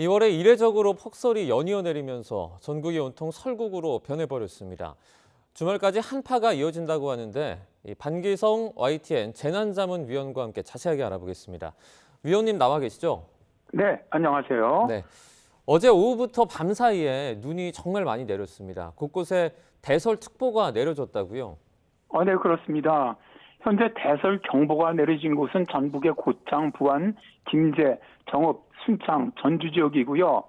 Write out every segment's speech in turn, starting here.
2월에 이례적으로 폭설이 연이어 내리면서 전국이 온통 설국으로 변해버렸습니다. 주말까지 한파가 이어진다고 하는데 반기성 YTN 재난자문위원과 함께 자세하게 알아보겠습니다. 위원님 나와 계시죠? 네, 안녕하세요. 네. 어제 오후부터 밤 사이에 눈이 정말 많이 내렸습니다. 곳곳에 대설특보가 내려졌다고요? 네, 그렇습니다. 현재 대설경보가 내려진 곳은 전북의 고창, 부안, 김제, 정읍, 순창, 전주 지역이고요.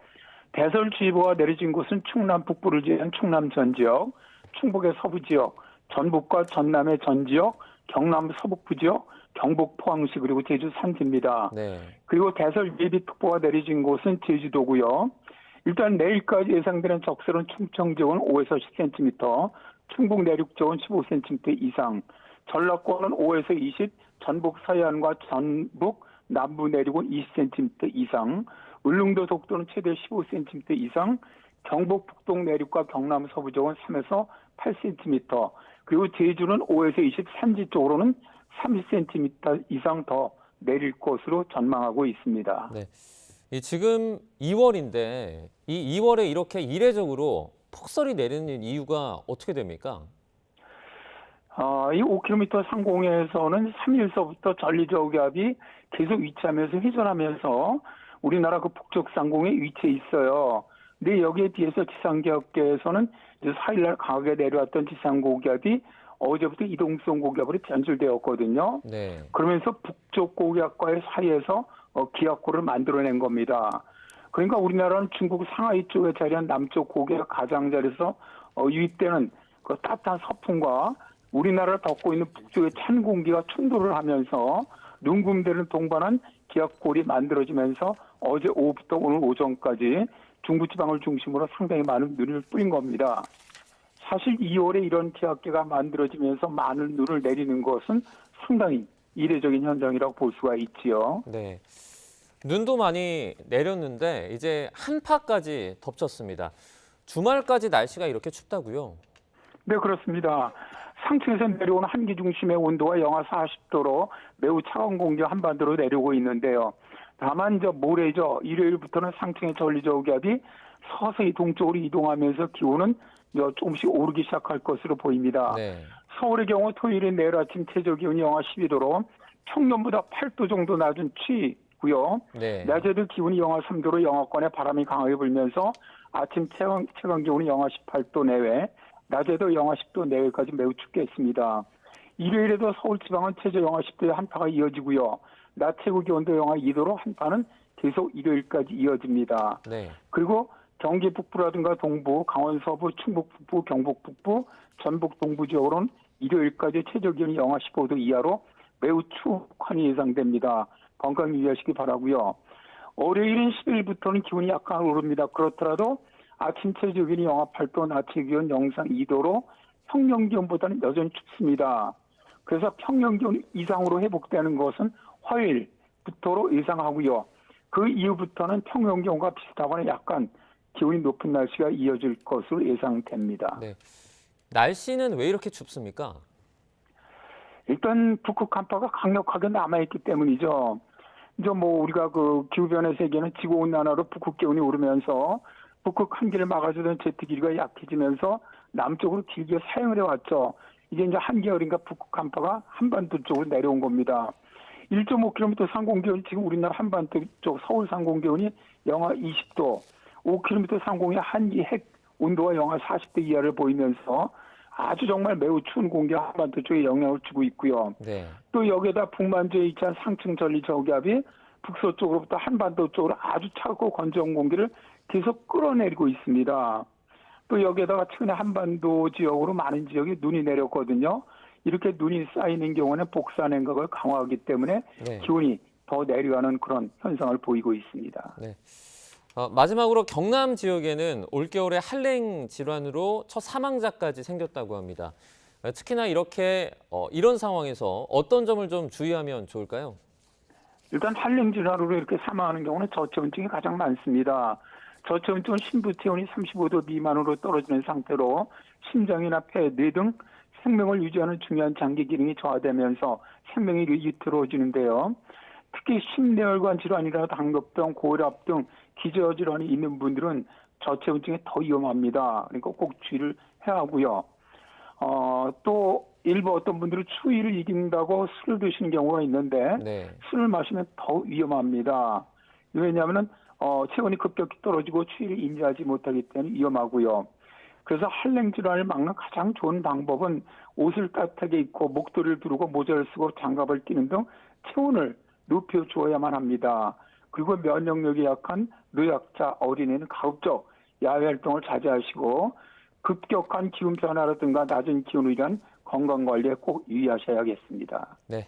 대설주의보가 내려진 곳은 충남 북부를 제한 충남 전 지역, 충북의 서부 지역, 전북과 전남의 전 지역, 경남 서북부 지역, 경북 포항시 그리고 제주 산지입니다. 네. 그리고 대설 예비특보가 내려진 곳은 제주도고요. 일단 내일까지 예상되는 적설은 충청 지역은 5에서 10cm, 충북 내륙 지역은 15cm 이상, 전라권은 5에서 20, 전북 서해안과 전북 남부 내륙은 20cm 이상, 울릉도 속도는 최대 15cm 이상, 경북 북동 내륙과 경남 서부 지역은 3에서 8cm, 그리고 제주는 5에서 20, 산지 쪽으로는 30cm 이상 더 내릴 것으로 전망하고 있습니다. 네. 지금 2월인데 이 2월에 이렇게 이례적으로 폭설이 내리는 이유가 어떻게 됩니까? 이 5km 상공에서는 3일서부터 전리저기압이 계속 위치하면서 회전하면서 우리나라 그 북쪽 상공에 위치해 있어요. 근데 여기에 비해서 지상기압계에서는 4일날 강하게 내려왔던 지상고기압이 어제부터 이동성 고기압으로 변질되었거든요. 네. 그러면서 북쪽 고기압과의 사이에서 기압고를 만들어낸 겁니다. 그러니까 우리나라는 중국 상하이 쪽에 자리한 남쪽 고기압 가장자리에서 유입되는 그 따뜻한 서풍과 우리나라를 덮고 있는 북쪽의 찬 공기가 충돌을 하면서 눈금대를 동반한 기압골이 만들어지면서 어제 오후부터 오늘 오전까지 중부지방을 중심으로 상당히 많은 눈을 뿌린 겁니다. 사실 2월에 이런 기압계가 만들어지면서 많은 눈을 내리는 것은 상당히 이례적인 현상이라고 볼 수가 있지요. 네. 눈도 많이 내렸는데 이제 한파까지 덮쳤습니다. 주말까지 날씨가 이렇게 춥다고요? 네, 그렇습니다. 상층에서 내려오는 한기 중심의 온도가 영하 40도로 매우 차가운 공기가 한반도로 내려오고 있는데요. 다만 모레죠. 일요일부터는 상층의 전리저기압이 서서히 동쪽으로 이동하면서 기온은 조금씩 오르기 시작할 것으로 보입니다. 네. 서울의 경우 토요일에 내일 아침 최저기온이 영하 12도로 평년보다 8도 정도 낮은 추위고요. 네. 낮에도 기온이 영하 3도로 영하권에 바람이 강하게 불면서 아침 최강 기온이 영하 18도 내외, 낮에도 영하 10도 내외까지 매우 춥겠습니다. 일요일에도 서울 지방은 최저 영하 10도의 한파가 이어지고요. 낮 최고 기온도 영하 2도로 한파는 계속 일요일까지 이어집니다. 네. 그리고 경기 북부라든가 동부, 강원 서부, 충북 북부, 경북 북부, 전북 동부 지역으로는 일요일까지 최저 기온이 영하 15도 이하로 매우 추운 한이 예상됩니다. 건강 유의하시기 바라고요. 월요일인 10일부터는 기온이 약간 오릅니다. 그렇더라도 아침 최저 기온이 영하 8도, 낮 최고 기온 영상 2도로 평년 기온보다는 여전히 춥습니다. 그래서 평년 기온 이상으로 회복되는 것은 화요일부터로 예상하고요. 그 이후부터는 평년 기온과 비슷하거나 약간 기온이 높은 날씨가 이어질 것으로 예상됩니다. 네. 날씨는 왜 이렇게 춥습니까? 일단 북극 한파가 강력하게 남아있기 때문이죠. 이제 우리가 그 기후변화 세계는 지구온난화로 북극 기온이 오르면서 북극 한기를 막아주던 제트 기류가 약해지면서 남쪽으로 길게 사용을 해왔죠. 이제 한겨울인가 북극 한파가 한반도 쪽으로 내려온 겁니다. 1.5km 상공기온이 지금 우리나라 한반도 쪽 서울 상공기온이 영하 20도, 5km 상공의 한기 핵 온도가 영하 40도 이하를 보이면서 아주 정말 매우 추운 공기가 한반도 쪽에 영향을 주고 있고요. 네. 또 여기에다 북만주에 위치한 상층 전리 저기압이 북서쪽으로부터 한반도 쪽으로 아주 차갑고 건조한 공기를 계속 끌어내리고 있습니다. 또 여기에다가 최근에 한반도 지역으로 많은 지역이 눈이 내렸거든요. 이렇게 눈이 쌓이는 경우는 복사 냉각을 강화하기 때문에 네. 기온이 더 내려가는 그런 현상을 보이고 있습니다. 네. 마지막으로 경남 지역에는 올겨울에 한랭 질환으로 첫 사망자까지 생겼다고 합니다. 특히나 이런 상황에서 어떤 점을 좀 주의하면 좋을까요? 일단 한랭 질환으로 이렇게 사망하는 경우는 저체온증이 가장 많습니다. 저체온증은 신부 체온이 35도 미만으로 떨어지는 상태로 심장이나 폐, 뇌 등 생명을 유지하는 중요한 장기 기능이 저하되면서 생명이 위태로워지는데요. 특히 심내혈관 질환이나 당뇨병, 고혈압 등 기저질환이 있는 분들은 저체온증에 더 위험합니다. 그러니까 꼭 주의를 해야 하고요. 또 일부 어떤 분들은 추위를 이긴다고 술을 드시는 경우가 있는데 네. 술을 마시면 더 위험합니다. 왜냐하면 체온이 급격히 떨어지고 추위를 인지하지 못하기 때문에 위험하고요. 그래서 한랭 질환을 막는 가장 좋은 방법은 옷을 따뜻하게 입고 목도리를 두르고 모자를 쓰고 장갑을 끼는 등 체온을 높여주어야만 합니다. 그리고 면역력이 약한 노약자, 어린이는 가급적 야외 활동을 자제하시고 급격한 기온 변화라든가 낮은 기온으로 인한 건강관리에 꼭 유의하셔야겠습니다. 네,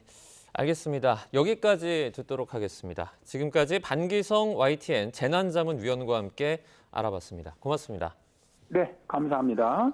알겠습니다. 여기까지 듣도록 하겠습니다. 지금까지 반기성 YTN 재난자문위원과 함께 알아봤습니다. 고맙습니다. 네, 감사합니다.